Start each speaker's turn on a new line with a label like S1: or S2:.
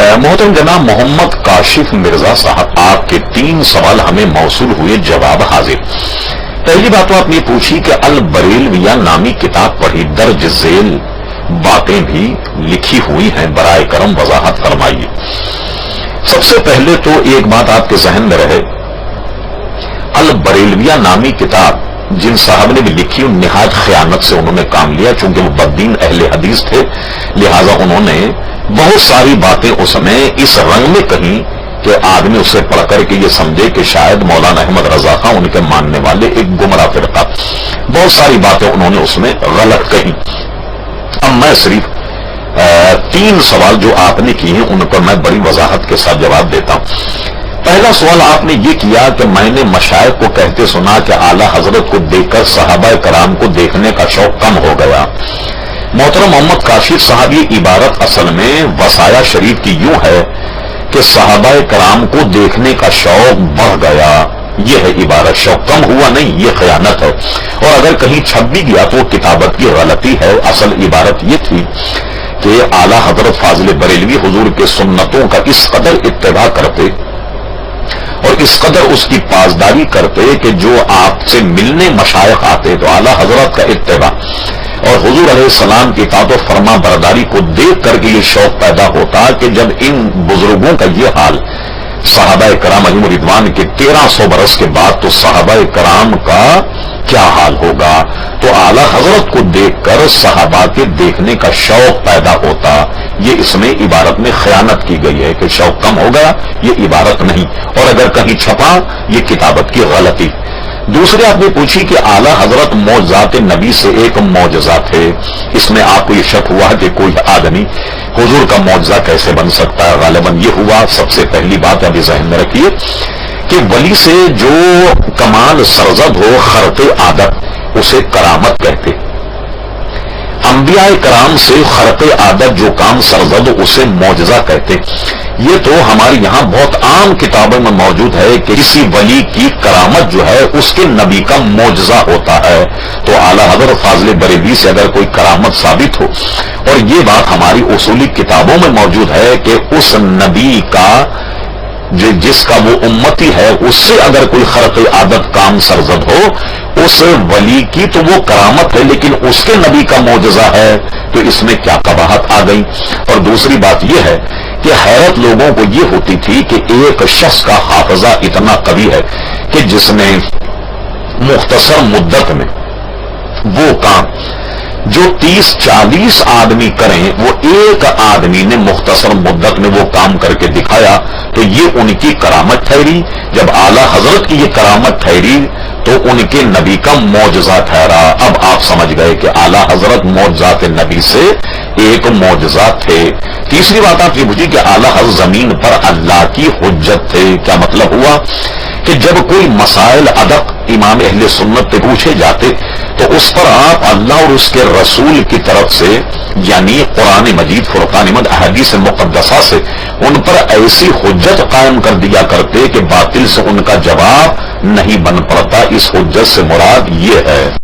S1: محترم جناب محمد کاشف مرزا صاحب، آپ کے 3 سوال ہمیں موصول ہوئے، جواب حاضر۔ پہلی بات تو آپ نے پوچھی کہ البریلویہ نامی کتاب پڑھی، درج ذیل باتیں بھی لکھی ہوئی ہیں، برائے کرم وضاحت فرمائیے۔ سب سے پہلے تو ایک بات آپ کے ذہن میں رہے، البریلویہ نامی کتاب جن صاحب نے بھی لکھی، نہایت خیانت سے انہوں نے کام لیا، چونکہ وہ بددین اہل حدیث تھے، لہذا انہوں نے بہت ساری باتیں اس میں اس رنگ میں کہیں کہ آدمی اسے پڑھ کر کے یہ سمجھے کہ شاید مولانا احمد رضا خان ان کے ماننے والے ایک گمراہ فرقہ، بہت ساری باتیں انہوں نے اس میں غلط کہیں۔ اب میں صرف 3 سوال جو آپ نے کیے ہیں ان پر میں بڑی وضاحت کے ساتھ جواب دیتا ہوں۔ پہلا سوال آپ نے یہ کیا کہ میں نے مشائخ کو کہتے سنا کہ اعلی حضرت کو دیکھ کر صحابہ کرام کو دیکھنے کا شوق کم ہو گیا۔ محترم محمد کاشف صاحب، یہ عبارت اصل میں وصایا شریف کی یوں ہے کہ صحابہ کرام کو دیکھنے کا شوق بڑھ گیا، یہ ہے عبارت، شوق کم ہوا نہیں، یہ خیانت ہے، اور اگر کہیں چھپ بھی گیا تو کتابت کی غلطی ہے۔ اصل عبارت یہ تھی کہ اعلی حضرت فاضل بریلوی حضور کے سنتوں کا اس قدر اتباع کرتے اور اس قدر اس کی پاسداری کرتے کہ جو آپ سے ملنے مشائخ آتے تو اعلی حضرت کا اتباع اور حضور علیہ السلام کی اطاعت و فرما برداری کو دیکھ کر کے یہ شوق پیدا ہوتا کہ جب ان بزرگوں کا یہ حال صحابہ کرام علیہم رضوان کے 1300 برس کے بعد تو صحابہ کرام کا کیا حال ہوگا، تو اعلی حضرت کو دیکھ کر صحابہ کے دیکھنے کا شوق پیدا ہوتا۔ یہ اس میں عبارت میں خیانت کی گئی ہے کہ شوق کم ہو گیا، یہ عبارت نہیں، اور اگر کہیں چھپا یہ کتابت کی غلطی۔ دوسرے آپ نے پوچھی کہ اعلی حضرت معجزات نبی سے ایک معجزہ تھے، اس میں آپ کو یہ شک ہوا کہ کوئی آدمی حضور کا معجزہ کیسے بن سکتا ہے۔ غالباً یہ ہوا، سب سے پہلی بات ابھی ذہن میں رکھیے کہ ولی سے جو کمال سرزد ہو، خرق عادت، اسے کرامت کہتے۔ انبیاء کرام سے خرق عادت جو کام سرزد ہو اسے معجزہ کہتے۔ یہ تو ہمارے یہاں بہت عام کتابوں میں موجود ہے کہ کسی ولی کی کرامت جو ہے اس کے نبی کا معجزہ ہوتا ہے، تو اعلی حضرت فاضل بریلوی سے اگر کوئی کرامت ثابت ہو، اور یہ بات ہماری اصولی کتابوں میں موجود ہے کہ اس نبی کا جس کا وہ امتی ہے اس سے اگر کوئی خرق عادت کام سرزد ہو، اس ولی کی تو وہ کرامت ہے، لیکن اس کے نبی کا معجزہ ہے، تو اس میں کیا قباحت آ گئی۔ اور دوسری بات یہ ہے کہ حیرت لوگوں کو یہ ہوتی تھی کہ ایک شخص کا حافظہ اتنا قوی ہے کہ جس نے مختصر مدت میں وہ کام جو 30-40 آدمی کریں وہ ایک آدمی نے مختصر مدت میں وہ کام کر کے دکھایا، تو یہ ان کی کرامت ٹھہری۔ جب اعلی حضرت کی یہ کرامت ٹھہری تو ان کے نبی کا معجزہ ٹھہرا۔ اب آپ سمجھ گئے کہ اعلی حضرت معجزات نبی سے ایک معجزہ تھے۔ تیسری بات آپ یہ پوچھی کہ اعلی حضرت زمین پر اللہ کی حجت تھے، کیا مطلب ہوا کہ جب کوئی مسائل ادق امام اہل سنت پہ پوچھے جاتے تو اس پر آپ اللہ اور اس کے رسول کی طرف سے یعنی قرآن مجید، فرقان مجید، احادیث مقدسہ سے ان پر ایسی حجت قائم کر دیا کرتے کہ باطل سے ان کا جواب نہیں بن پڑتا۔ اس حجت سے مراد یہ ہے